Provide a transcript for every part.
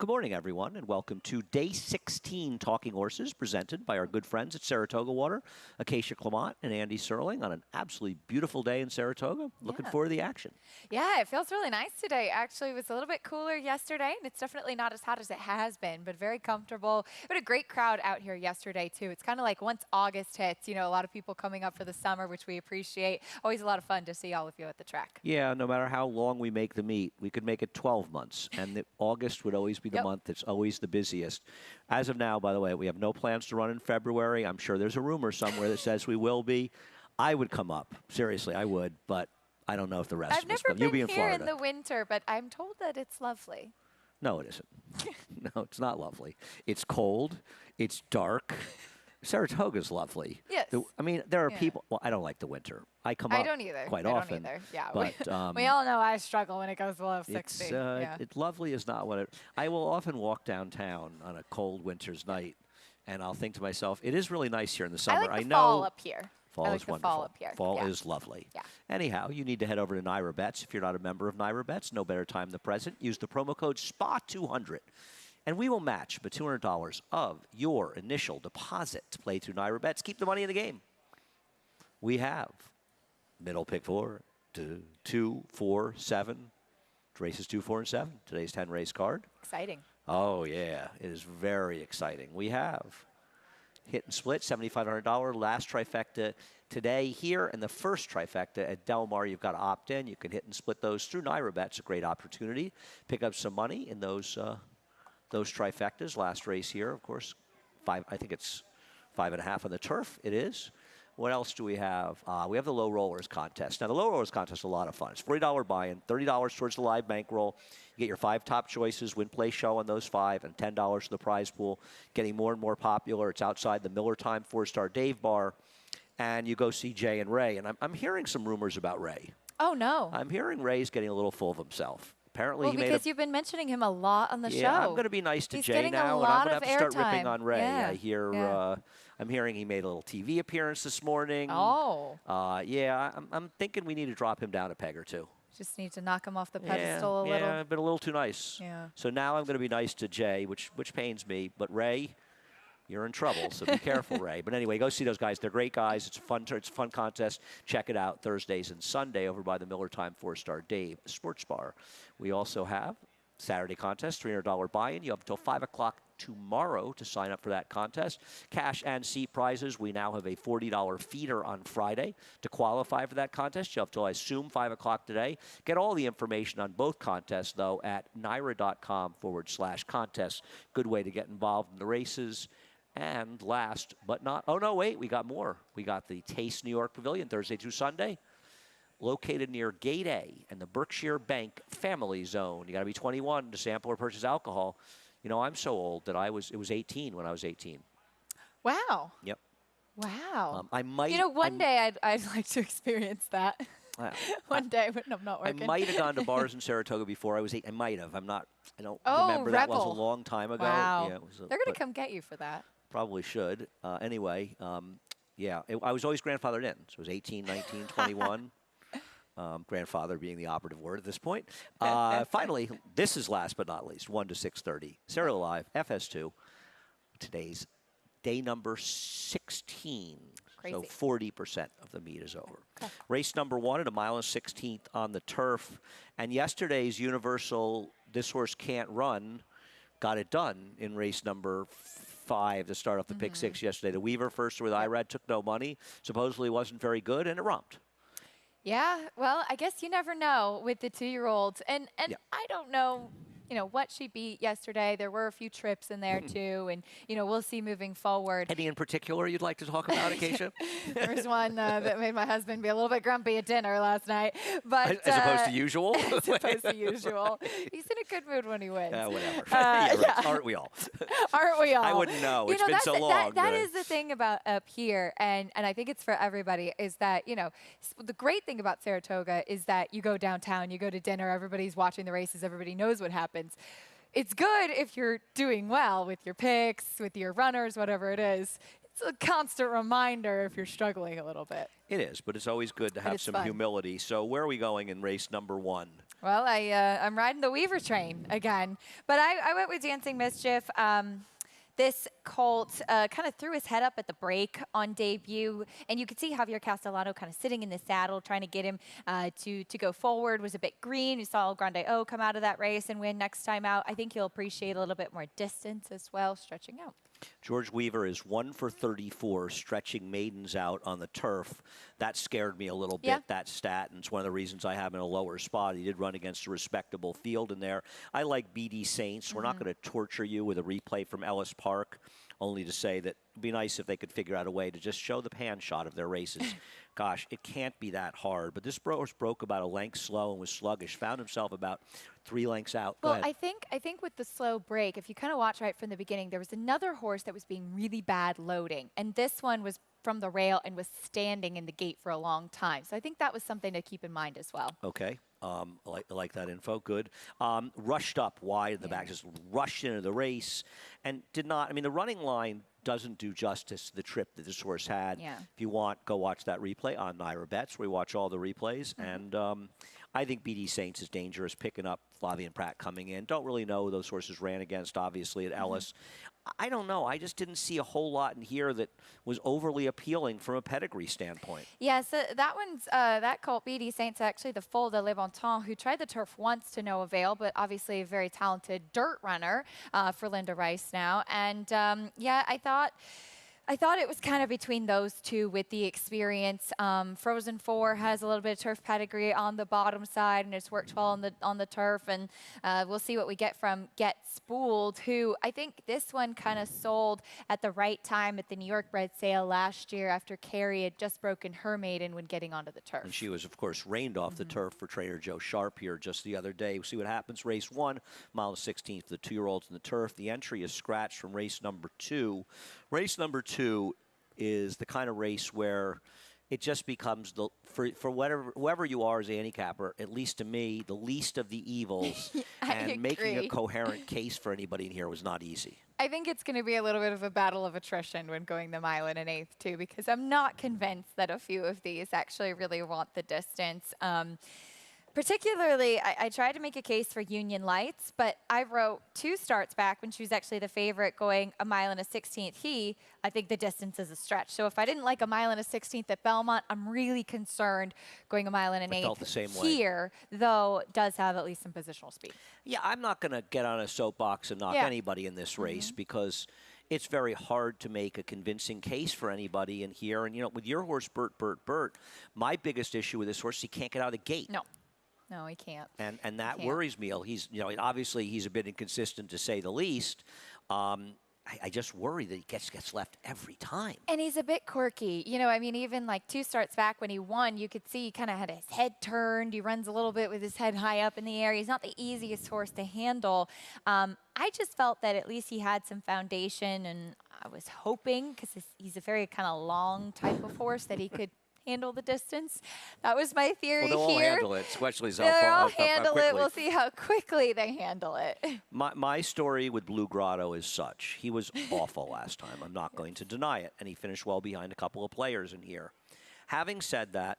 Good morning, everyone, and welcome to Day 16 Talking Horses, presented by our good friends at Saratoga Water, Acacia Clement and Andy Serling, on an absolutely beautiful day in Saratoga. Looking forward to the action. Yeah, it feels really nice today. Actually, it was a little bit cooler yesterday, and it's definitely not as hot as it has been, but very comfortable. We had a great crowd out here yesterday, too. It's kind of like once August hits, a lot of people coming up for the summer, which we appreciate. Always a lot of fun to see all of you at the track. Yeah, no matter how long we make the meet, we could make it 12 months, and August would always be the month that's always the busiest. As of now, by the way, we have no plans to run in February. I'm sure there's a rumor somewhere that says we will be. I would come up. Seriously, I would, but I don't know if the rest I've of us never come. You'll be been in here Florida. in the winter, but I'm told that it's lovely. No, it isn't. No, it's not lovely. It's cold. It's dark. Saratoga's lovely. Yes. There are people. Well, I don't like the winter. I come I up don't either. quite I often. Don't either. Yeah. But we all know I struggle when it goes below 60. It's lovely is not what it. I will often walk downtown on a cold winter's night, and I'll think to myself, it is really nice here in the summer. I like the know fall up here. Fall I is like the wonderful. fall up here. Fall is lovely. Yeah. Anyhow, you need to head over to Naira Bets. If you're not a member of Naira Bets, no better time than the present. Use the promo code SPA200. And we will match the $200 of your initial deposit to play through Naira Bets. Keep the money in the game. We have middle pick 4, 2, 4, 7. Races 2, 4, and 7. Today's 10 race card. Exciting. Oh, yeah. It is very exciting. We have hit and split, $7,500. Last trifecta today here, and the first trifecta at Del Mar. You've got to opt in. You can hit and split those through Naira Bets. A great opportunity. Pick up some money in those trifectas. Last race here, of course, I think it's 5.5 on the turf. It is. What else do we have? We have the Low Rollers contest. Now, the Low Rollers contest is a lot of fun. It's $40 buy-in, $30 towards the live bankroll. You get your 5 top choices, win, play, show on those 5, and $10 for the prize pool. Getting more and more popular. It's outside the Miller Time 4-star Dave Bar. And you go see Jay and Ray. And I'm hearing some rumors about Ray. Oh, no. I'm hearing Ray's getting a little full of himself. Apparently, because you've been mentioning him a lot on the show. Yeah, I'm going to be nice to Jay now, and I'm going to have to start ripping on Ray. Yeah. I'm hearing he made a little TV appearance this morning. Oh. I'm thinking we need to drop him down a peg or two. Just need to knock him off the pedestal a little. Yeah, I've been a little too nice. Yeah. So now I'm going to be nice to Jay, which pains me. But Ray, you're in trouble, so be careful, Ray. But anyway, go see those guys. They're great guys. It's a fun contest. Check it out Thursdays and Sunday over by the Miller Time 4-star Dave Sports Bar. We also have Saturday contest, $300 buy-in. You have until 5 o'clock tomorrow to sign up for that contest. Cash and seat prizes. We now have a $40 feeder on Friday to qualify for that contest. You have till, I assume, 5 o'clock today. Get all the information on both contests, though, at naira.com/contest. Good way to get involved in the races. And last but not, oh no, wait, we got more. We got the Taste New York Pavilion Thursday through Sunday, located near Gate A and the Berkshire Bank Family Zone. You got to be 21 to sample or purchase alcohol. I'm so old that it was 18 when I was 18. Wow. Yep. Wow. I might. One day I'd like to experience that. One day when I'm not working. I might have gone to bars in Saratoga before I was 8. I might have. I don't remember. Rebel. That was a long time ago. Wow. Yeah, they're going to come get you for that. Probably should. Anyway, I was always grandfathered in. So it was 18, 19, 21. Grandfather being the operative word at this point. Finally, this is last but not least, 1 to 6:30. Serial Live, FS2. Today's day number 16. Crazy. So 40% of the meet is over. Okay. Race number 1 at 1.16 miles on the turf. And yesterday's Universal This Horse Can't Run got it done in race number 5 to start off the pick 6 yesterday. The Weaver first with Irad took no money. Supposedly wasn't very good, and it romped. Yeah, well, I guess you never know with the 2-year-olds. And I don't know, what she beat yesterday. There were a few trips in there, too. And, we'll see moving forward. Any in particular you'd like to talk about, Acacia? There was one that made my husband be a little bit grumpy at dinner last night. But as opposed to usual? As opposed to usual. He's in a good mood when he wins. Whatever. Right. Aren't we all? Aren't we all? I wouldn't know. It's been so long. That is the thing about up here, and I think it's for everybody, is that, the great thing about Saratoga is that you go downtown, you go to dinner, everybody's watching the races, everybody knows what happens. It's good if you're doing well with your picks, with your runners, whatever it is. It's It's a constant reminder if you're struggling a little bit. It is, but it's always good to have it's some fun. humility. So where are we going in race number 1? Well, I'm riding the Weaver train again, but I went with Dancing Mischief. This colt kind of threw his head up at the break on debut, and you could see Javier Castellano kind of sitting in the saddle, trying to get him to go forward. Was a bit green. You saw El Grande O come out of that race and win next time out. I think you'll appreciate a little bit more distance as well, stretching out. George Weaver is 1 for 34, stretching maidens out on the turf. That scared me a little bit, that stat, and it's one of the reasons I have him in a lower spot. He did run against a respectable field in there. I like BD Saints. We're not going to torture you with a replay from Ellis Park, only to say that it'd be nice if they could figure out a way to just show the pan shot of their races. Gosh, it can't be that hard. But this horse broke about a length slow and was sluggish, found himself about 3 lengths out. Well, I think with the slow break, if you kind of watch right from the beginning, there was another horse that was being really bad loading, and this one was from the rail and was standing in the gate for a long time. So I think that was something to keep in mind as well. Okay. I like that info. Good. Rushed up wide in the back, just rushed into the race and did not. I mean, the running line doesn't do justice to the trip that this horse had. Yeah. If you want, go watch that replay on Naira Bets, where we watch all the replays. And I think BD Saints is dangerous, picking up Flavian Pratt coming in. Don't really know who those horses ran against, obviously, at Ellis. I don't know. I just didn't see a whole lot in here that was overly appealing from a pedigree standpoint. Yeah, so that one's, that colt, BD Saints, actually the foal de Levantin, who tried the turf once to no avail, but obviously a very talented dirt runner for Linda Rice now. And, yeah, I thought it was kind of between those two with the experience. Frozen 4 has a little bit of turf pedigree on the bottom side, and it's worked well on the turf. And we'll see what we get from Get Spooled, who I think this one kind of sold at the right time at the New York bred sale last year after Carrie had just broken her maiden when getting onto the turf. And she was, of course, reined off the turf for trainer Joe Sharp here just the other day. We'll see what happens. Race 1, mile 16th, the 2-year-olds in the turf. The entry is scratched from race number 2. Race number 2 is the kind of race where it just becomes, for whoever you are as a handicapper, at least to me, the least of the evils. And making a coherent case for anybody in here was not easy. I think it's going to be a little bit of a battle of attrition when going the mile in an eighth, too, because I'm not convinced that a few of these actually really want the distance. Particularly, I tried to make a case for Union Lights, but I wrote 2 starts back when she was actually the favorite going a mile and a 16th. I think the distance is a stretch. So if I didn't like a mile and a 16th at Belmont, I'm really concerned going a mile and an eighth felt the same way. Here, though does have at least some positional speed. Yeah, I'm not going to get on a soapbox and knock anybody in this race because it's very hard to make a convincing case for anybody in here. And, you know, with your horse, Bert, my biggest issue with this horse, he can't get out of the gate. No, he can't. And that worries me. He's, you know, obviously he's a bit inconsistent to say the least. I just worry that he gets left every time. And he's a bit quirky. You know, I mean, even like 2 starts back when he won, you could see he kind of had his head turned. He runs a little bit with his head high up in the air. He's not the easiest horse to handle. I just felt that at least he had some foundation, and I was hoping, because he's a very kind of long type of horse, that he could handle the distance. That was my theory here. Well, they'll all handle it, especially they'll all handle it. We'll see how quickly they handle it. My story with Blue Grotto is such. He was awful last time. I'm not going to deny it. And he finished well behind a couple of players in here. Having said that,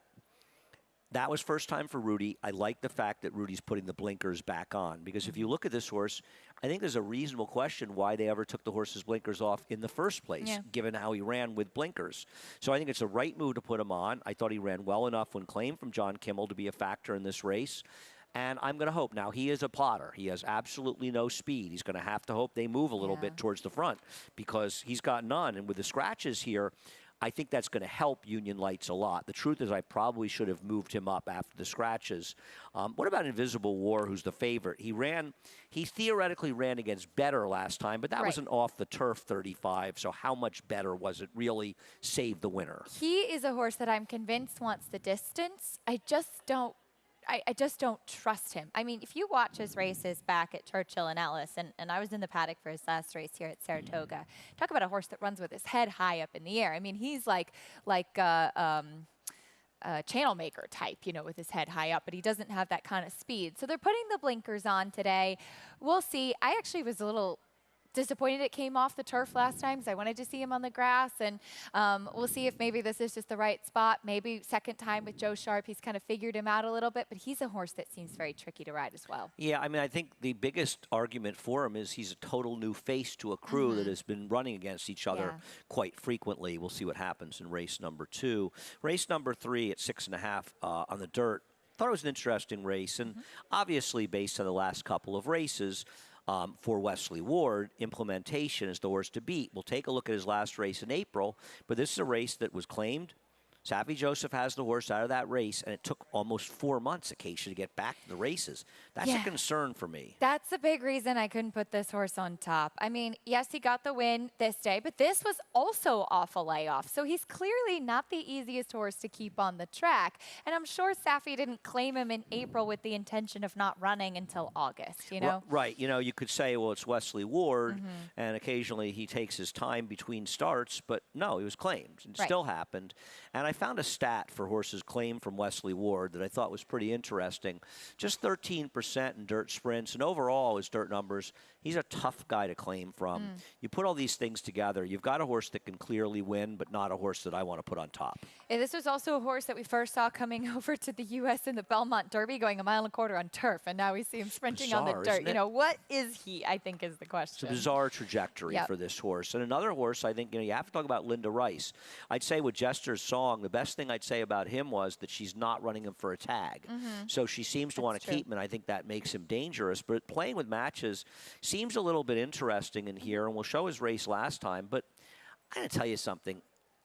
that was first time for Rudy. I like the fact that Rudy's putting the blinkers back on, because if you look at this horse, I think there's a reasonable question why they ever took the horse's blinkers off in the first place, given how he ran with blinkers. So I think it's the right move to put him on. I thought he ran well enough when claimed from John Kimmel to be a factor in this race. And I'm going to hope. Now, he is a plotter. He has absolutely no speed. He's going to have to hope they move a little bit towards the front, because he's got none. And with the scratches here, I think that's going to help Union Lights a lot. The truth is I probably should have moved him up after the scratches. What about Invisible War, who's the favorite? He theoretically ran against Better last time, but that was an off-the-turf 35, so how much better was it really saved the winner? He is a horse that I'm convinced wants the distance. I just don't trust him. I mean, if you watch his races back at Churchill and Ellis, and I was in the paddock for his last race here at Saratoga, talk about a horse that runs with his head high up in the air. I mean, he's like channel maker type, you know, with his head high up, but he doesn't have that kind of speed. So they're putting the blinkers on today. We'll see. I actually was a little disappointed it came off the turf last time because I wanted to see him on the grass. And we'll see if maybe this is just the right spot. Maybe second time with Joe Sharp, he's kind of figured him out a little bit. But he's a horse that seems very tricky to ride as well. Yeah, I mean, I think the biggest argument for him is he's a total new face to a crew that has been running against each other quite frequently. We'll see what happens in race number 2. Race number 3 at 6.5 on the dirt. Thought it was an interesting race, and obviously based on the last couple of races, for Wesley Ward, implementation is the horse to beat. We'll take a look at his last race in April, but this is a race that was claimed. Savvy Joseph has the horse out of that race, and it took almost 4 months, Acacia, to get back to the races. That's a concern for me. That's the big reason I couldn't put this horse on top. I mean, yes, he got the win this day, but this was also off a layoff. So he's clearly not the easiest horse to keep on the track. And I'm sure Safi didn't claim him in April with the intention of not running until August, you know? Right. You know, you could say, well, it's Wesley Ward, and occasionally he takes his time between starts, but no, he was claimed. It still happened. And I found a stat for horses claimed from Wesley Ward that I thought was pretty interesting. Just 13% in dirt sprints, and overall his dirt numbers, he's a tough guy to claim from. You put all these things together, you've got a horse that can clearly win, but not a horse that I want to put on top. And this was also a horse that we first saw coming over to the U.S. in the Belmont Derby, going 1.25 miles on turf, and now we see him sprinting on the dirt. You know, what is he, I think, is the question. It's a bizarre trajectory for this horse. And another horse, I think, you have to talk about Linda Rice. I'd say with Jester's Song, the best thing I'd say about him was that she's not running him for a tag. So she seems to want to keep him, and I think that makes him dangerous. But playing with matches seems a little bit interesting in here, and we'll show his race last time. But I'm going to tell you something.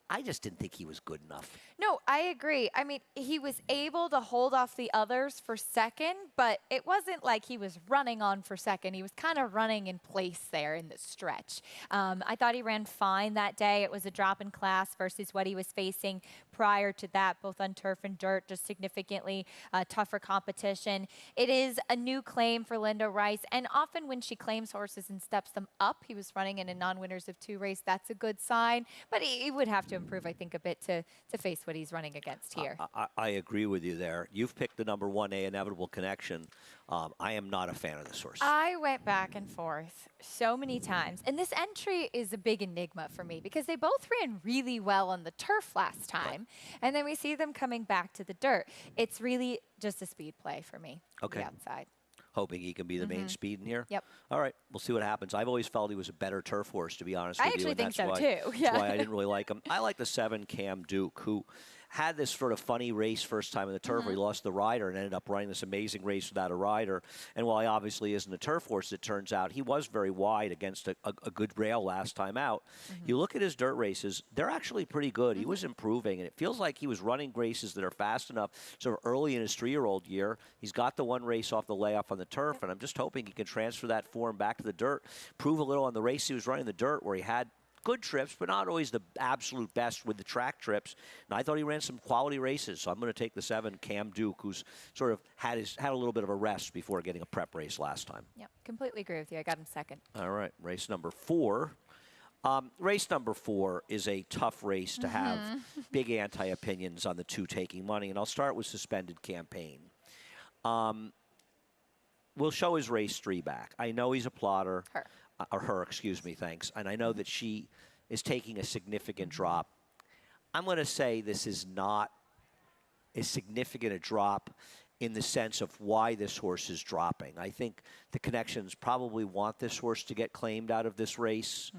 I just didn't think he was good enough. No, I agree. I mean, he was able to hold off the others for second, but it wasn't like he was running on for second. He was kind of running in place there in the stretch. I thought he ran fine that day. It was a drop in class versus what he was facing prior to that, both on turf and dirt, just significantly tougher competition. It is a new claim for Linda Rice, and often when she claims horses and steps them up, he was running in a non-winners of 2 race. That's a good sign, but he would have to improve, I think, a bit to face what he's running against here. I agree with you there. You've picked the number 1A Inevitable Connection. I am not a fan of this horse. I went back and forth so many times, and this entry is a big enigma for me because they both ran really well on the turf last time, and then we see them coming back to the dirt. It's really just a speed play for me on the outside. Hoping he can be the main speed in here? Yep. All right, we'll see what happens. I've always felt he was a better turf horse, to be honest with you. I actually think so, too. That's why I didn't really like him. I like the 7 Cam Duke, who had this sort of funny race first time in the turf where he lost the rider and ended up running this amazing race without a rider. And while he obviously isn't a turf horse, it turns out, he was very wide against a good rail last time out. You look at his dirt races, they're actually pretty good. He was improving, and it feels like he was running races that are fast enough sort of early in his 3-year-old year. He's got the 1 race off the layoff on the turf, and I'm just hoping he can transfer that form back to the dirt, prove a little on the race he was running the dirt where he had good trips, but not always the absolute best with the track trips. And I thought he ran some quality races, so I'm going to take the 7 Cam Duke, who's sort of had a little bit of a rest before getting a prep race last time. Yep, completely agree with you. I got him second. All right, race number 4. Race number 4 is a tough race to have big anti-opinions on the 2 taking money, and I'll start with Suspended Campaign. We'll show his race 3 back. I know he's a plotter. Her, excuse me, thanks. And I know that she is taking a significant drop. I'm going to say this is not as significant a drop in the sense of why this horse is dropping. I think the connections probably want this horse to get claimed out of this race.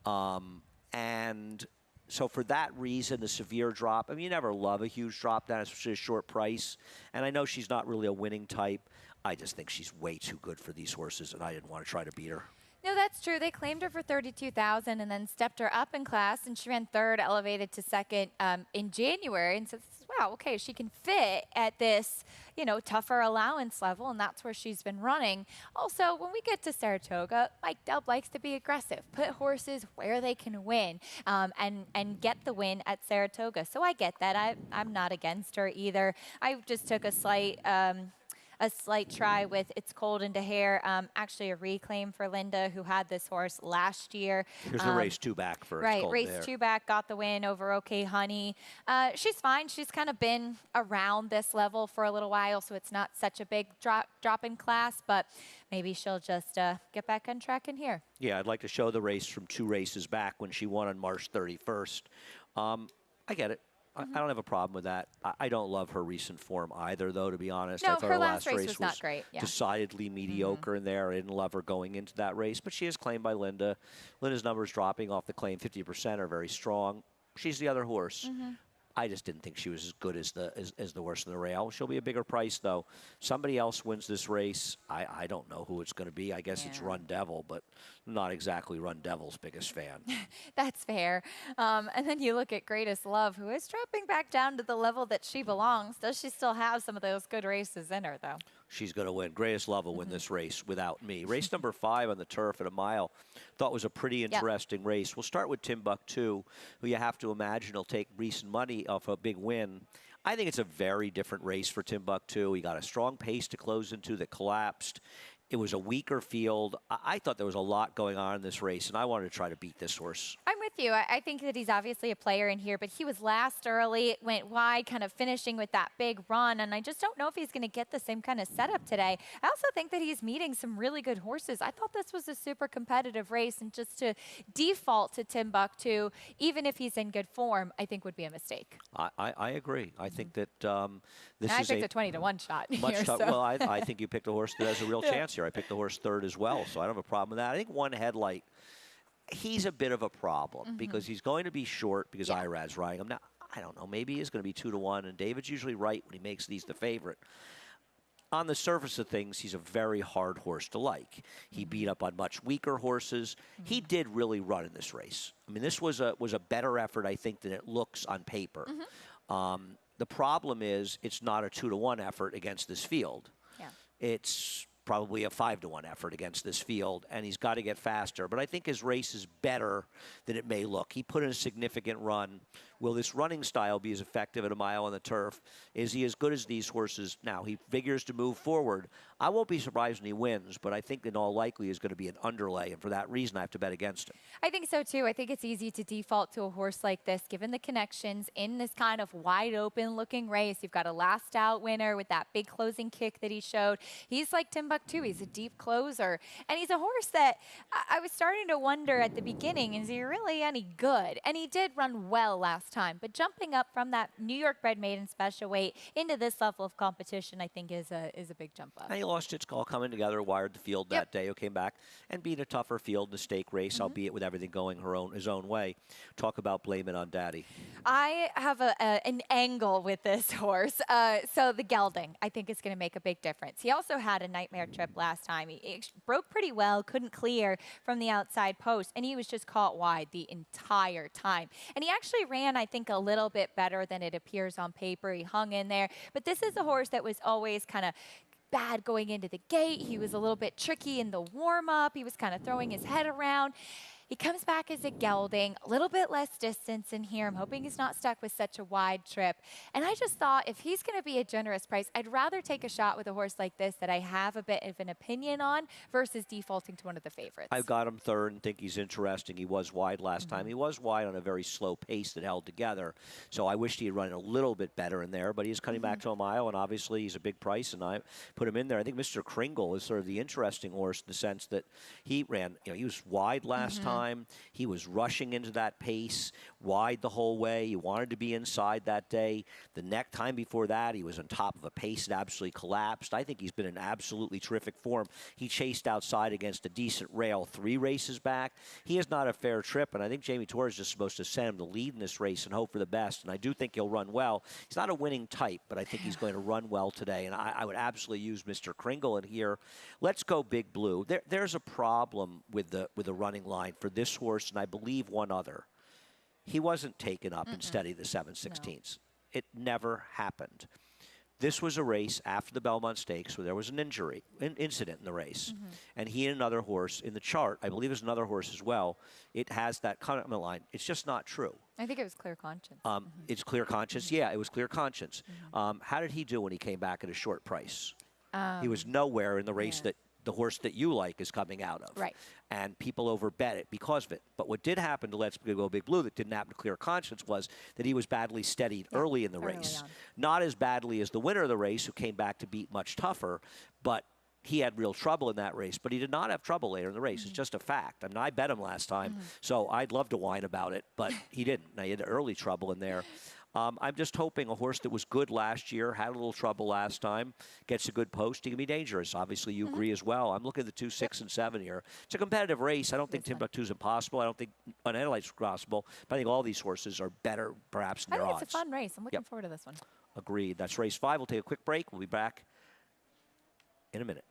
And so for that reason, the severe drop, I mean, you never love a huge drop down, especially a short price. And I know she's not really a winning type. I just think she's way too good for these horses, and I didn't want to try to beat her. No, that's true. They claimed her for $32,000 and then stepped her up in class, and she ran 3rd, elevated to 2nd in January. And so, wow, okay, she can fit at this, you know, tougher allowance level, and that's where she's been running. Also, when we get to Saratoga, Mike Delp likes to be aggressive, put horses where they can win, and get the win at Saratoga. So I get that. I'm not against her either. I just took a slight a slight try with It's Cold into Hair. Actually, a reclaim for Linda, who had this horse last year. Here's the race 2 back for It's Right, Cold race There. 2 back, got the win over OK Honey. She's fine. She's kind of been around this level for a little while, so it's not such a big drop in class, but maybe she'll just get back on track in here. Yeah, I'd like to show the race from 2 races back when she won on March 31st. I get it. I don't have a problem with that. I don't love her recent form either, though, to be honest. No, I thought her last race was not great. Yeah. Decidedly mediocre in there. I didn't love her going into that race, but she is claimed by Linda. Linda's numbers dropping off the claim 50% are very strong. She's the other horse. I just didn't think she was as good as the horse in the rail. She'll be a bigger price, though. Somebody else wins this race. I don't know who it's going to be. I guess it's Run Devil, but not exactly Run Devil's biggest fan. That's fair. And then you look at Greatest Love, who is dropping back down to the level that she belongs. Does she still have some of those good races in her, though? She's going to win. Greatest Love will win this race without me. Race number 5 on the turf at a mile. Thought was a pretty interesting race. We'll start with Timbuktu, who you have to imagine will take recent money off a big win. I think it's a very different race for Timbuktu. He got a strong pace to close into that collapsed. It was a weaker field. I thought there was a lot going on in this race, and I wanted to try to beat this horse. I'm with you. I think that he's obviously a player in here, but he was last early, went wide, kind of finishing with that big run, and I just don't know if he's going to get the same kind of setup today. I also think that he's meeting some really good horses. I thought this was a super competitive race, and just to default to Timbuktu, even if he's in good form, I think would be a mistake. I agree. I think that this and is I picked a 20-to-1 shot much here. tough. Well, I think you picked a horse that has a real chance here. I picked the horse 3rd as well, so I don't have a problem with that. I think One Headlight, he's a bit of a problem because he's going to be short because Irad's riding him. Now, I don't know, maybe he's going to be 2-to-1, and David's usually right when he makes these the favorite. On the surface of things, he's a very hard horse to like. He beat up on much weaker horses. He did really run in this race. I mean, this was a better effort, I think, than it looks on paper. The problem is it's not a 2-to-1 effort against this field. It's probably a 5-to-1 effort against this field, and he's got to get faster. But I think his race is better than it may look. He put in a significant run. Will this running style be as effective at a mile on the turf? Is he as good as these horses? Now, he figures to move forward. I won't be surprised when he wins, but I think in all likely is going to be an underlay, and for that reason, I have to bet against him. I think so, too. I think it's easy to default to a horse like this, given the connections in this kind of wide-open-looking race. You've got a last-out winner with that big closing kick that he showed. He's like Timbuktu. He's a deep closer, and he's a horse that I was starting to wonder at the beginning, is he really any good? And he did run well last time, but jumping up from that New York bred maiden special weight into this level of competition, I think is a big jump up. And he lost its call coming together, wired the field that day, came back and beat a tougher field in the stake race, albeit with everything going his own way. Talk about blame it on Daddy. I have an angle with this horse. So the gelding, I think, is going to make a big difference. He also had a nightmare trip last time. He broke pretty well, couldn't clear from the outside post, and he was just caught wide the entire time. And he actually ran, I think, a little bit better than it appears on paper. He hung in there. But this is a horse that was always kind of bad going into the gate. He was a little bit tricky in the warm-up. He was kind of throwing his head around. He comes back as a gelding, a little bit less distance in here. I'm hoping he's not stuck with such a wide trip. And I just thought if he's going to be a generous price, I'd rather take a shot with a horse like this that I have a bit of an opinion on versus defaulting to one of the favorites. I've got him 3rd and think he's interesting. He was wide last time. He was wide on a very slow pace that held together. So I wished he had run a little bit better in there, but he's coming back to a mile, and obviously he's a big price, and I put him in there. I think Mr. Kringle is sort of the interesting horse in the sense that he ran, he was wide last time. He was rushing into that pace wide the whole way. He wanted to be inside that day. The next time before that, he was on top of a pace that absolutely collapsed. I think he's been in absolutely terrific form. He chased outside against a decent rail 3 races back. He is not a fair trip, and I think Jamie Torres is just supposed to send him to lead in this race and hope for the best, and I do think he'll run well. He's not a winning type, but I think he's going to run well today, and I would absolutely use Mr. Kringle in here. Let's go Big Blue. There's a problem with the running line for this horse, and I believe one other. He wasn't taken up in steady the 7/16. It never happened. This was a race after the Belmont Stakes where there was an incident in the race. And he and another horse in the chart, I believe there's another horse as well, it has that comment line. It's just not true. I think it was Clear Conscience. It's Clear Conscience. Yeah, it was Clear Conscience. How did he do when he came back at a short price? He was nowhere in the race yeah. that the horse that you like is coming out of. Right. And people overbet it because of it. But what did happen to Let's Go Big Blue that didn't happen to Clear Conscience was that he was badly steadied Yeah, early in the early race. on. Not as badly as the winner of the race, who came back to beat much tougher, but he had real trouble in that race. But he did not have trouble later in the race. It's just a fact. I mean, I bet him last time, so I'd love to whine about it, but he didn't. Now, he had early trouble in there. I'm just hoping a horse that was good last year, had a little trouble last time, gets a good post. He can be dangerous. Obviously, you agree as well. I'm looking at the 2, 6, and 7 here. It's a competitive race. I don't think Timbuktu's impossible. I don't think Unanalyzed's possible. But I think all these horses are better, perhaps, in I their think odds. it's a fun race. I'm looking forward to this one. Agreed. That's race 5. We'll take a quick break. We'll be back in a minute.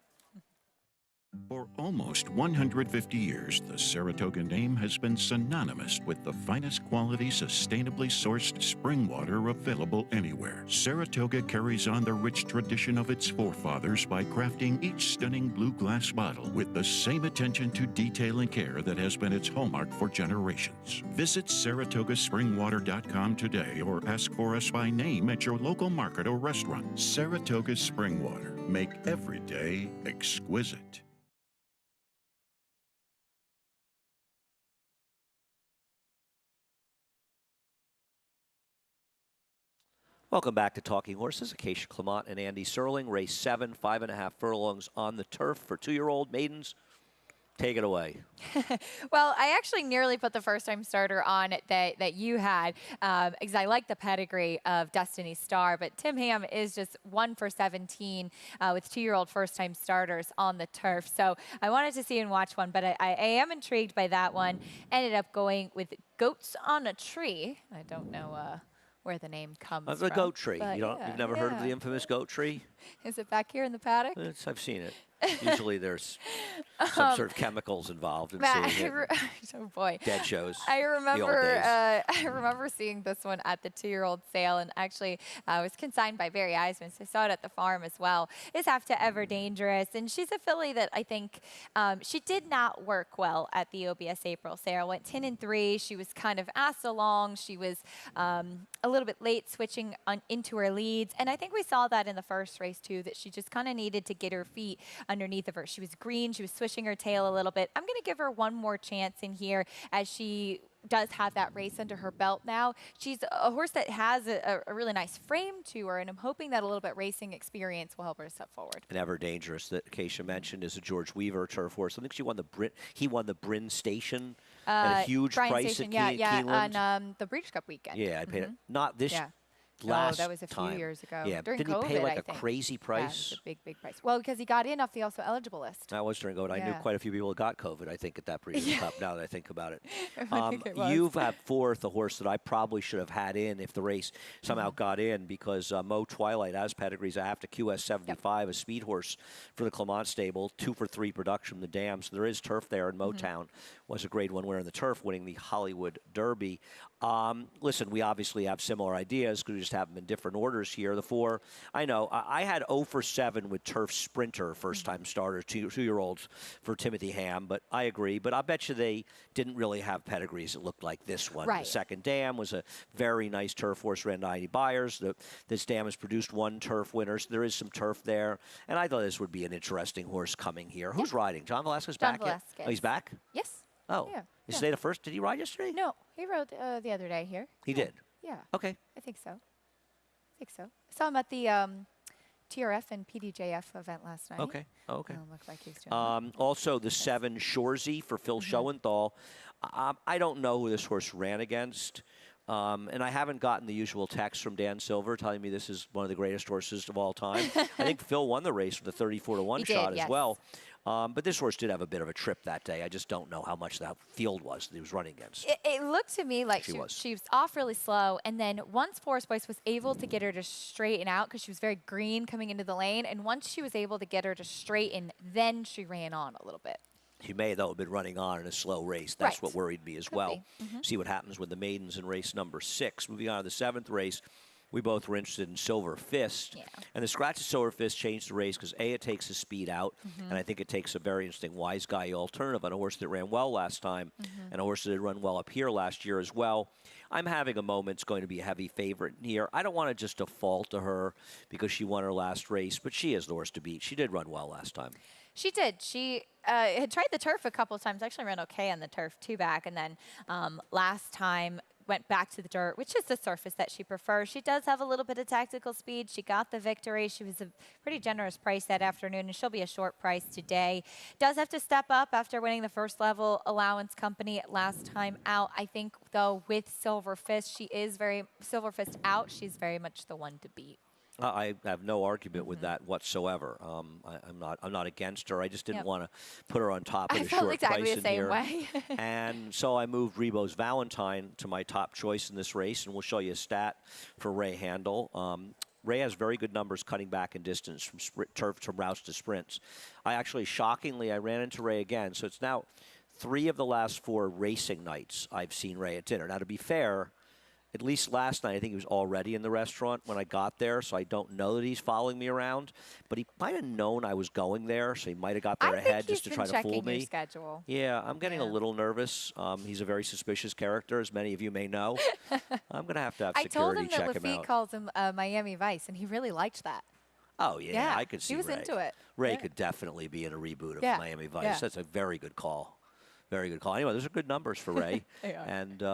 For almost 150 years, the Saratoga name has been synonymous with the finest quality, sustainably sourced spring water available anywhere. Saratoga carries on the rich tradition of its forefathers by crafting each stunning blue glass bottle with the same attention to detail and care that has been its hallmark for generations. Visit SaratogaSpringwater.com today or ask for us by name at your local market or restaurant. Saratoga Spring Water. Make every day exquisite. Welcome back to Talking Horses. Acacia Clement and Andy Serling. Race 7, 5.5 furlongs on the turf for 2-year-old maidens. Take it away. Well, I actually nearly put the first-time starter on that you had because I like the pedigree of Destiny Star, but Tim Ham is just 1 for 17 with 2-year-old first-time starters on the turf. So I wanted to see and watch one, but I am intrigued by that one. Ended up going with Goats on a Tree. I don't know where the name comes from. The goat tree. But You've never heard of the infamous goat tree? Is it back here in the paddock? I've seen it. Usually there's some sort of chemicals involved in seeing it. Oh boy. Dead shows. I the old remember days. I remember seeing this one at the 2-year-old sale, and actually it was consigned by Barry Eisman, so I saw it at the farm as well. Is After Ever Dangerous, and she's a filly that I think she did not work well at the OBS April sale. Went 10-3. She was kind of asked along. She was a little bit late switching into her leads, and I think we saw that in the first race too, that she just kind of needed to get her feet underneath of her. She was green. She was swishing her tail a little bit. I'm going to give her one more chance in here as she does have that race under her belt now. She's a horse that has a really nice frame to her, and I'm hoping that a little bit racing experience will help her to step forward. And Ever Dangerous that Acacia mentioned is a George Weaver turf horse. I think he won the Bryn Station at a huge Bryan price Station, at Keeneland. on the Breeders' Cup weekend. Yeah, I paid it. Not this Yeah. last that was a few time. years ago. Yeah, During didn't COVID, he pay like I a think. crazy Yeah, it was price? a big, big price. Well, because he got in off the also eligible list. That was during COVID. I knew Yeah. quite a few people that got COVID, I think, at that Breeders' Cup, now that I think about it. I think it was. You've had fourth a horse that I probably should have had in if the race somehow got in, because Mo Twilight has pedigrees. I have to QS 75, a speed horse for the Clement stable, 2 for 3 production, the Dam. So there is turf there in Motown. Was a grade 1 winner in the turf, winning the Hollywood Derby. Listen, we obviously have similar ideas because we just have them in different orders here. The 4, I know, I had 0 for 7 with turf sprinter, first-time starter, 2-year-olds for Timothy Ham, but I agree. But I bet you they didn't really have pedigrees that looked like this one. Right. The second Dam was a very nice turf horse, ran 90 buyers. This Dam has produced 1 turf winner, so there is some turf there. And I thought this would be an interesting horse coming here. Who's riding? John Velasquez John back yet? Velasquez. Oh, he's back? Yes. Oh. Yeah. Is today the first? Did he ride yesterday? No, he rode the other day here. He did? Yeah. Okay. I think so. I think so. I saw him at the TRF and PDJF event last night. Okay. Oh, okay. Looked like he was doing Also, the 7 Shorzy for Phil Schoenthal. I don't know who this horse ran against. And I haven't gotten the usual text from Dan Silver telling me this is one of the greatest horses of all time. I think Phil won the race with a 34-1 shot as well. But this horse did have a bit of a trip that day. I just don't know how much that field was that he was running against. It looked to me like she was off really slow, and then once Forest Boyce was able to get her to straighten out because she was very green coming into the lane, and once she was able to get her to straighten, then she ran on a little bit. She may, though, have been running on in a slow race. That's what worried me as well. Be. See what happens with the maidens in race number 6. Moving on to the 7th race. we both were interested in Silver Fist. Yeah. And the scratch of Silver Fist changed the race because, A, it takes the speed out, and I think it takes a very interesting wise guy alternative on a horse that ran well last time, and a horse that had run well up here last year as well. I'm having a moment. It's going to be a heavy favorite here. I don't want to just default to her because she won her last race, but she is the horse to beat. She did run well last time. She did. She had tried the turf a couple of times. Actually ran okay on the turf, too, back. And then last time went back to the dirt, which is the surface that she prefers. She does have a little bit of tactical speed. She got the victory. She was a pretty generous price that afternoon, and she'll be a short price today. Does have to step up after winning the first level allowance company last time out. I think, though, with Silver Fist, Silver Fist out, she's very much the one to beat. I have no argument with that whatsoever. I'm not against her. I just didn't want to put her on top of I the felt short exactly price the in same here. way. And so I moved Rebo's Valentine to my top choice in this race, and we'll show you a stat for Ray Handel. Ray has very good numbers cutting back in distance from turf to routes to sprints. Shockingly, I ran into Ray again. So it's now 3 of the last 4 racing nights I've seen Ray at dinner. Now, to be fair, at least last night, I think he was already in the restaurant when I got there, so I don't know that he's following me around. But he might have known I was going there, so he might have got there ahead just to try to fool me. Your schedule. Yeah, I'm getting a little nervous. He's a very suspicious character, as many of you may know. I'm going to have security check him out. I told him that Lafitte calls him Miami Vice, and he really liked that. Oh, yeah, I could see he was Ray. into it. Ray could definitely be in a reboot of Miami Vice. Yeah. That's a very good call. Very good call. Anyway, those are good numbers for Ray. And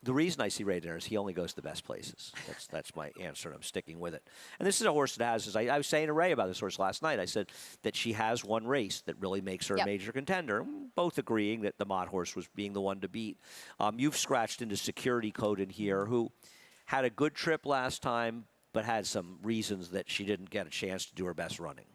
the reason I see Ray dinner is he only goes to the best places. That's my answer, and I'm sticking with it. And this is a horse that has, as I was saying to Ray about this horse last night, I said that she has one race that really makes her a major contender, both agreeing that the Mott horse was being the one to beat. You've scratched into Security Code in here, who had a good trip last time, but had some reasons that she didn't get a chance to do her best running.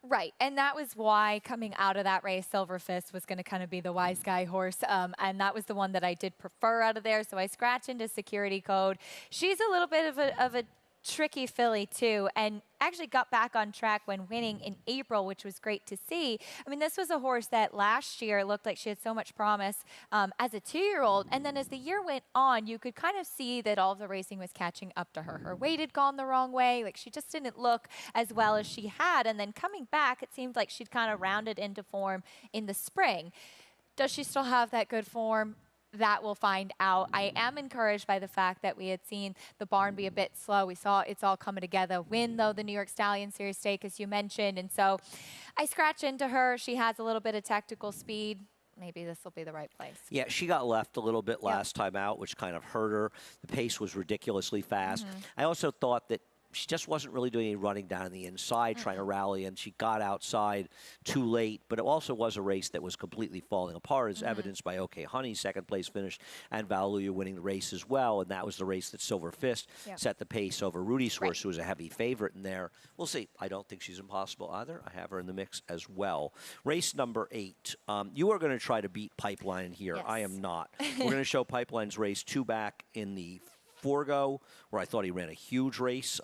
Right, and that was why coming out of that race, Silver Fist was going to kind of be the wise guy horse, and that was the one that I did prefer out of there, so I scratched into Security Code. She's a little bit of a tricky filly, too, and actually got back on track when winning in April, which was great to see. I mean, this was a horse that last year looked like she had so much promise as a 2-year-old, and then as the year went on, you could kind of see that all of the racing was catching up to her. Her weight had gone the wrong way. Like, she just didn't look as well as she had, and then coming back, it seemed like she'd kind of rounded into form in the spring. Does she still have that good form? That we'll find out. I am encouraged by the fact that we had seen the barn be a bit slow. We saw it's all coming together. Win, though, the New York Stallion Series stake, as you mentioned. And so I scratch into her. She has a little bit of tactical speed. Maybe this will be the right place. Yeah, she got left a little bit last time out, which kind of hurt her. The pace was ridiculously fast. I also thought that she just wasn't really doing any running down the inside, trying to rally, and she got outside too late. But it also was a race that was completely falling apart, as evidenced by OK Honey's second place finish and Valuya winning the race as well. And that was the race that Silver Fist set the pace over Rudy's horse, who was a heavy favorite in there. We'll see. I don't think she's impossible either. I have her in the mix as well. Race number 8. You are going to try to beat Pipeline here. Yes. I am not. We're going to show Pipeline's race 2 back in the Forgo, where I thought he ran a huge race.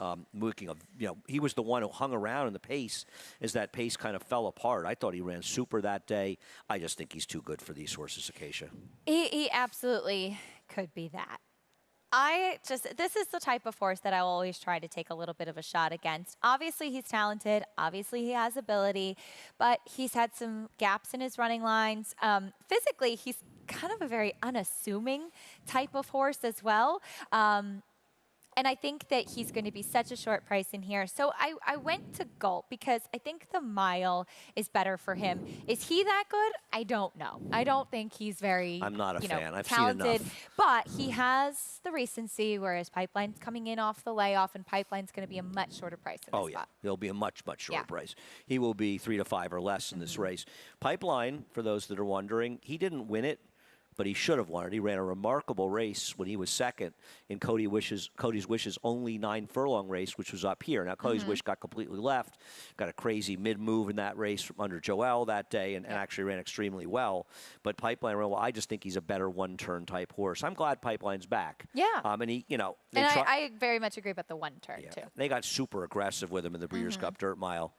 He was the one who hung around in the pace as that pace kind of fell apart. I thought he ran super that day. I just think he's too good for these horses, Acacia. He absolutely could be that. This is the type of horse that I will always try to take a little bit of a shot against. Obviously, he's talented. Obviously, he has ability, but he's had some gaps in his running lines. Physically, he's kind of a very unassuming type of horse as well. And I think that he's going to be such a short price in here. So I went to Gulp because I think the mile is better for him. Is he that good? I don't know. I don't think he's very I'm not a fan. I've talented, seen enough. but he has the recency, whereas Pipeline's coming in off the layoff, and Pipeline's going to be a much shorter price in this spot. He'll be a much shorter price. He will be 3 to 5 or less in this race. Pipeline, for those that are wondering, he didn't win it, but he should have won it. He ran a remarkable race when he was second in Cody's Wish's only 9 furlong race, which was up here. Now, Cody's Wish got completely left, got a crazy mid-move in that race from under Joel that day, and actually ran extremely well. But Pipeline ran well. I just think he's a better one-turn type horse. I'm glad Pipeline's back. Yeah. And he, I very much agree about the one turn, too. They got super aggressive with him in the Breeders' Cup Dirt Mile.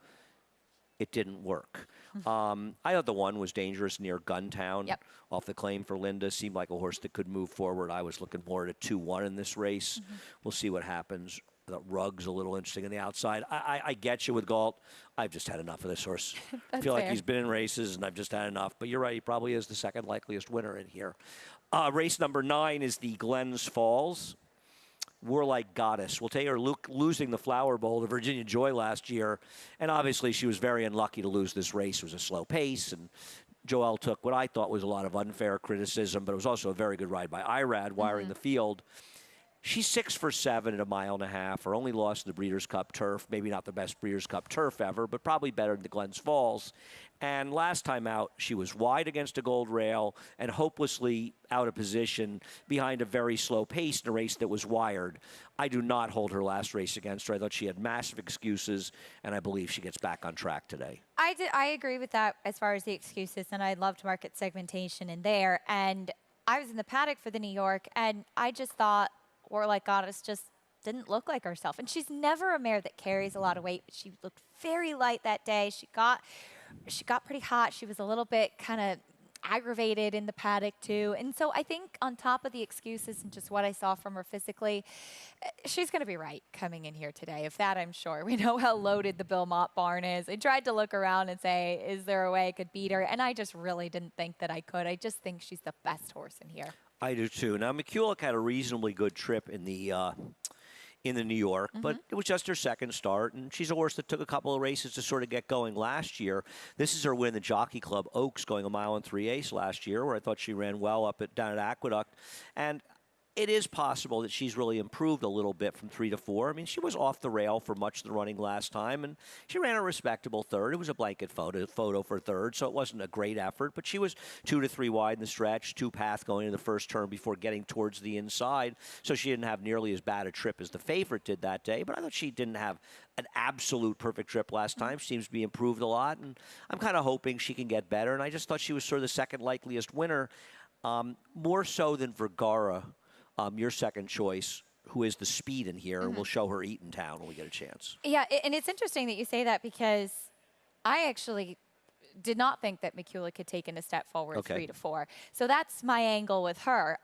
it didn't work. I thought the one was dangerous near Guntown. Yep. Off the claim for Linda. Seemed like a horse that could move forward. I was looking more at a 2-1 in this race. We'll see what happens. The Rug's a little interesting on the outside. I get you with Galt. I've just had enough of this horse. I feel like fair. he's been in races, and I've just had enough. But you're right, he probably is the second likeliest winner in here. Race number 9 is the Glens Falls. Warlike Goddess. We'll take her losing the Flower Bowl to Virginia Joy last year. And obviously, she was very unlucky to lose this race. It was a slow pace, and Joel took what I thought was a lot of unfair criticism, but it was also a very good ride by Irad, wiring the field. She's 6 for 7 at 1.5 miles. Her only loss in the Breeders' Cup turf. Maybe not the best Breeders' Cup turf ever, but probably better than the Glens Falls. And last time out, she was wide against a gold rail and hopelessly out of position behind a very slow pace in a race that was wired. I do not hold her last race against her. I thought she had massive excuses, and I believe she gets back on track today. I agree with that as far as the excuses, and I loved market segmentation in there. And I was in the paddock for the New York, and I just thought Warlike Goddess just didn't look like herself. And she's never a mare that carries a lot of weight, but she looked very light that day. She got pretty hot. She was a little bit kind of aggravated in the paddock too. And so I think on top of the excuses and just what I saw from her physically, she's going to be right coming in here today. Of that, I'm sure. We know how loaded the Bill Mott barn is. I tried to look around and say, is there a way I could beat her? And I just really didn't think that I could. I just think she's the best horse in here. I do too. Now, McCulloch had a reasonably good trip in the New York, but it was just her second start, and she's a horse that took a couple of races to sort of get going last year. This is her win, the Jockey Club Oaks, going 1 mile and 3/8 last year, where I thought she ran well down at Aqueduct. And it is possible that she's really improved a little bit from 3 to 4. I mean, she was off the rail for much of the running last time, and she ran a respectable third. It was a blanket photo for third, so it wasn't a great effort, but she was 2 to 3 wide in the stretch, 2 path going into the first turn before getting towards the inside, so she didn't have nearly as bad a trip as the favorite did that day, but I thought she didn't have an absolute perfect trip last time. She seems to be improved a lot, and I'm kind of hoping she can get better, and I just thought she was sort of the second likeliest winner, more so than Vergara. Your second choice, who is the speed in here, and we'll show her Eatontown when we get a chance. Yeah, and it's interesting that you say that because I actually did not think that McCulloch had taken a step forward 3 to 4. So that's my angle with her.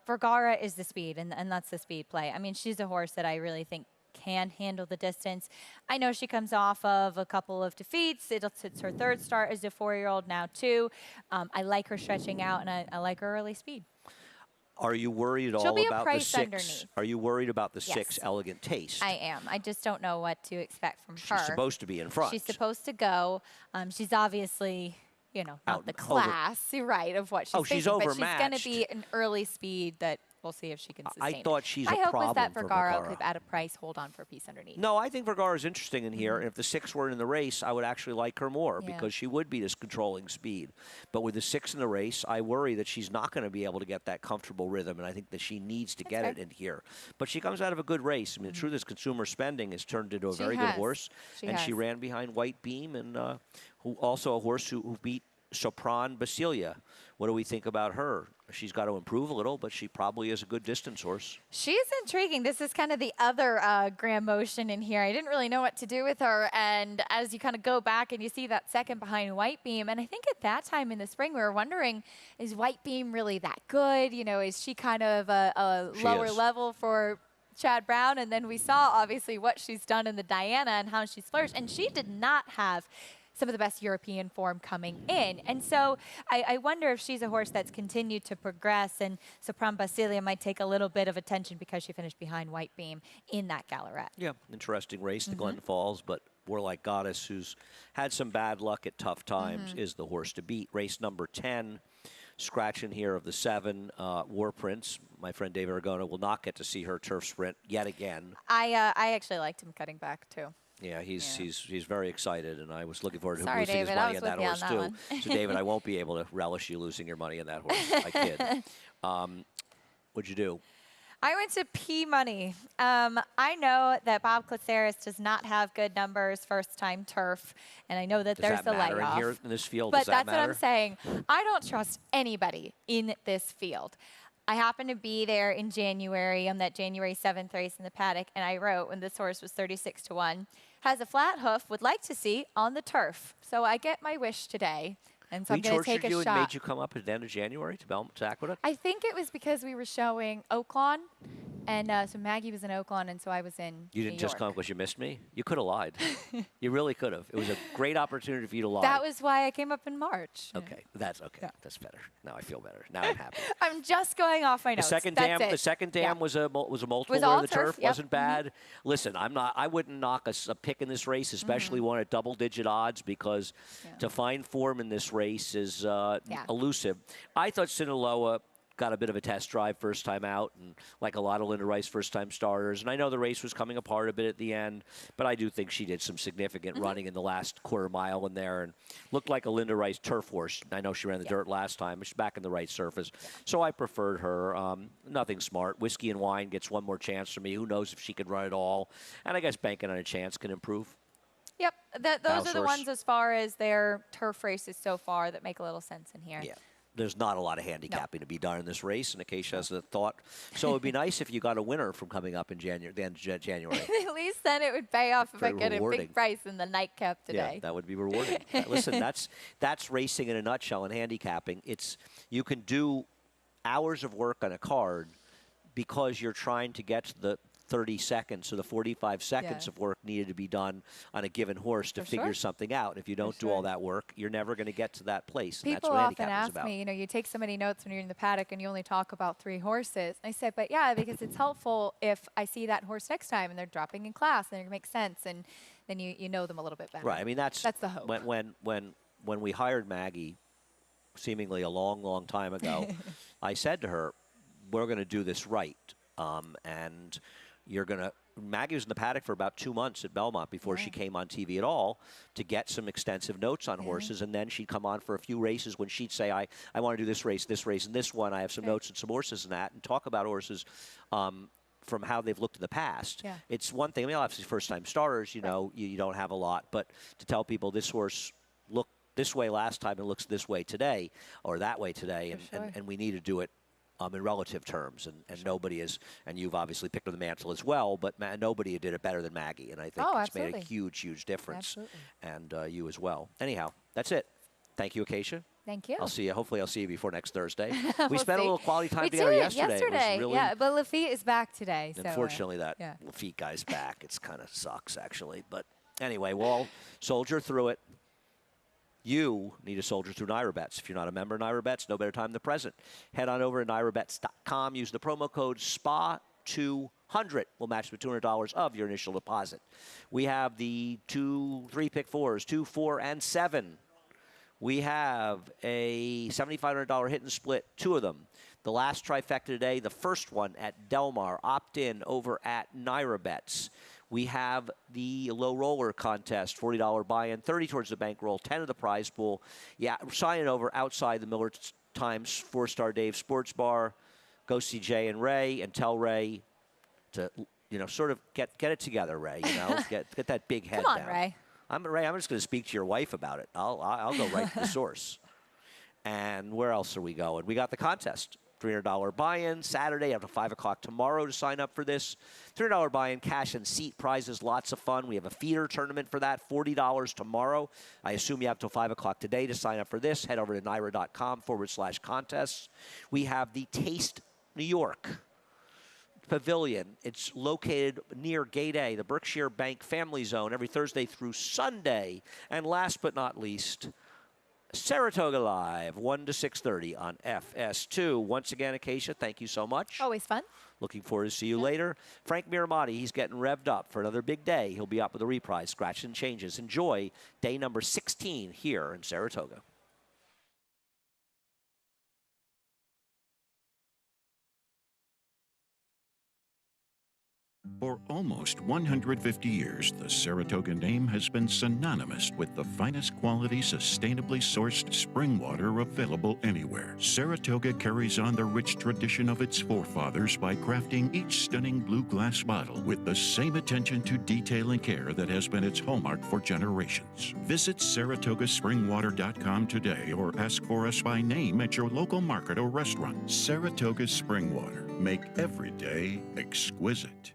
Vergara is the speed, and that's the speed play. I mean, she's a horse that I really think can handle the distance. I know she comes off of a couple of defeats. It's her third start as a 4-year-old, now 2. I like her stretching out, and I like her early speed. Are you worried at She'll all be a about the price 6? underneath. Are you worried about the 6 Yes. Elegant Taste? I am. I just don't know what to expect from her. She's supposed to be in front. She's supposed to go. She's obviously, not Out the over- class, right, of what she's Oh, she's facing, but overmatched. she's going to be an early speed that we'll see if she can sustain. I thought she's a My hope problem was that for Vergara Vergara. could, at a price, hold on for a piece underneath. No, I think Vergara is interesting in here, and if the 6 were in the race, I would actually like her more Yeah. because she would be this controlling speed. But with the 6 in the race, I worry that she's not going to be able to get that comfortable rhythm, and I think that she needs to get it in here. But she comes out of a good race. I mean, the truth is consumer spending has turned into a very good horse, and she ran behind White Beam, and who also a horse who beat Sopran Basilia. What do we think about her? She's got to improve a little, but she probably is a good distance horse. She's intriguing. This is kind of the other Grand Motion in here. I didn't really know what to do with her. And as you kind of go back and you see that second behind White Beam, and I think at that time in the spring we were wondering, is White Beam really that good? Is she kind of a lower level for Chad Brown? And then we saw obviously what she's done in the Diana and how she's flourished. And she did not have some of the best European form coming in. And so I wonder if she's a horse that's continued to progress, and Sopran Basilia might take a little bit of attention because she finished behind White Beam in that Gallerat. Yeah, interesting race, the Glen Falls, but Warlike Goddess, who's had some bad luck at tough times, is the horse to beat. Race number 10, scratch in here of the 7, War Prince. My friend David Argona will not get to see her turf sprint yet again. I actually liked him cutting back too. Yeah, he's very excited, and I was looking forward to Sorry, losing David, his I money was on that with you horse on that too. So, David, I won't be able to relish you losing your money on that horse. I kid. What'd you do? I went to P Money. I know that Bob Caceres does not have good numbers first time turf, and I know that Does there's that a matter layoff. in here in this field? But Does that that's what I'm matter? saying. I don't trust anybody in this field. I happened to be there in January on that January 7th race in the paddock, and I wrote when this horse was 36 to 1, has a flat hoof, would like to see on the turf. So I get my wish today. And so We I'm going to take tortured a you and shot. made you come up at the end of January to Aqueduct? I think it was because we were showing Oaklawn, and so Maggie was in Oaklawn, and so I was in You New didn't just York. come because you missed me? You could have lied. You really could have. It was a great opportunity for you to lie. That was why I came up in March. Okay, that's okay. Yeah. That's better. Now I feel better. Now I'm happy. I'm just going off my The notes. second That's dam, it. the second dam Yeah. was a multiple Was where all the turf, turf yep. wasn't bad. Listen, I wouldn't knock a pick in this race, especially one at double-digit odds, because to find form in this race is elusive. I thought Sinaloa got a bit of a test drive first time out, and like a lot of Linda Rice first-time starters. And I know the race was coming apart a bit at the end, but I do think she did some significant running in the last quarter mile in there and looked like a Linda Rice turf horse. I know she ran the dirt last time, but she's back in the right surface. So I preferred her. Nothing smart. Whiskey and Wine gets one more chance for me. Who knows if she could run at all? And I guess banking on a chance can improve. Yep, those are the House ones as far as their turf races so far that make a little sense in here. Yeah. There's not a lot of handicapping to be done in this race, and Acacia has a thought. So it would be nice if you got a winner from coming up in January, the end of January. At least then it would pay off if Very I get a rewarding. big price in the nightcap today. Yeah, that would be rewarding. Listen, that's racing in a nutshell and handicapping. You can do hours of work on a card because you're trying to get to the 30 seconds or the 45 seconds of work needed to be done on a given horse to figure something out. If you don't do all that work, you're never going to get to that place. And People that's what often handicap is ask about. me, you take so many notes when you're in the paddock and you only talk about 3 horses. And I said, but yeah, because it's helpful if I see that horse next time and they're dropping in class and it makes sense, and then you know them a little bit better. Right. I mean, that's the hope. When we hired Maggie, seemingly a long, long time ago, I said to her, we're going to do this right. And you're going to Maggie was in the paddock for about 2 months at Belmont before she came on TV at all to get some extensive notes on horses, and then she'd come on for a few races when she'd say, I want to do this race, and this one. I have some notes and some horses and that, and talk about horses from how they've looked in the past. Yeah. It's one thing. I mean, obviously, first-time starters, you know, you don't have a lot, but to tell people this horse looked this way last time and looks this way today or that way today, and we need to do it in relative terms, and nobody is, and you've obviously picked up the mantle as well, but nobody did it better than Maggie, and I think it's made a huge, huge difference, and you as well. Anyhow, that's it. Thank you, Acacia. Thank you. I'll see you. Hopefully, I'll see you before next Thursday. We We'll spent a see. little quality time We together did yesterday. It was really, yeah, but Lafitte is back today. So, unfortunately, that Lafitte guy's back. It's kind of sucks, actually. But anyway, we'll all soldier through it. You need to soldier through Naira Bets. If you're not a member of Naira Bets, no better time than the present. Head on over to nairabets.com. Use the promo code SPA200. We'll match the $200 of your initial deposit. We have the 2, 3 pick fours, 2, 4, and 7. We have a $7,500 hit and split, 2 of them. The last trifecta today, the first one at Del Mar, opt-in over at Naira Bets. We have the low roller contest, $40 buy-in, 30 towards the bankroll, 10 of the prize pool. Yeah, sign it over outside the Miller Times 4-Star Dave Sports Bar. Go see Jay and Ray and tell Ray to, sort of get it together, Ray. Get that big head Come on, down. Ray. Ray, I'm just going to speak to your wife about it. I'll go right to the source. And where else are we going? We got the contest. $300 buy-in Saturday after 5 o'clock tomorrow to sign up for this. $300 buy-in, cash and seat prizes, lots of fun. We have a feeder tournament for that, $40 tomorrow. I assume you have till 5 o'clock today to sign up for this. Head over to naira.com/contests. We have the Taste New York Pavilion. It's located near Gate A, the Berkshire Bank Family Zone, every Thursday through Sunday. And last but not least, Saratoga Live, 1 to 6:30 on FS2. Once again, Acacia, thank you so much. Always fun. Looking forward to see you later. Frank Miramati, he's getting revved up for another big day. He'll be up with a reprise, scratch and changes. Enjoy day number 16 here in Saratoga. For almost 150 years, the Saratoga name has been synonymous with the finest quality, sustainably sourced spring water available anywhere. Saratoga carries on the rich tradition of its forefathers by crafting each stunning blue glass bottle with the same attention to detail and care that has been its hallmark for generations. Visit SaratogaSpringwater.com today or ask for us by name at your local market or restaurant. Saratoga Spring Water. Make every day exquisite.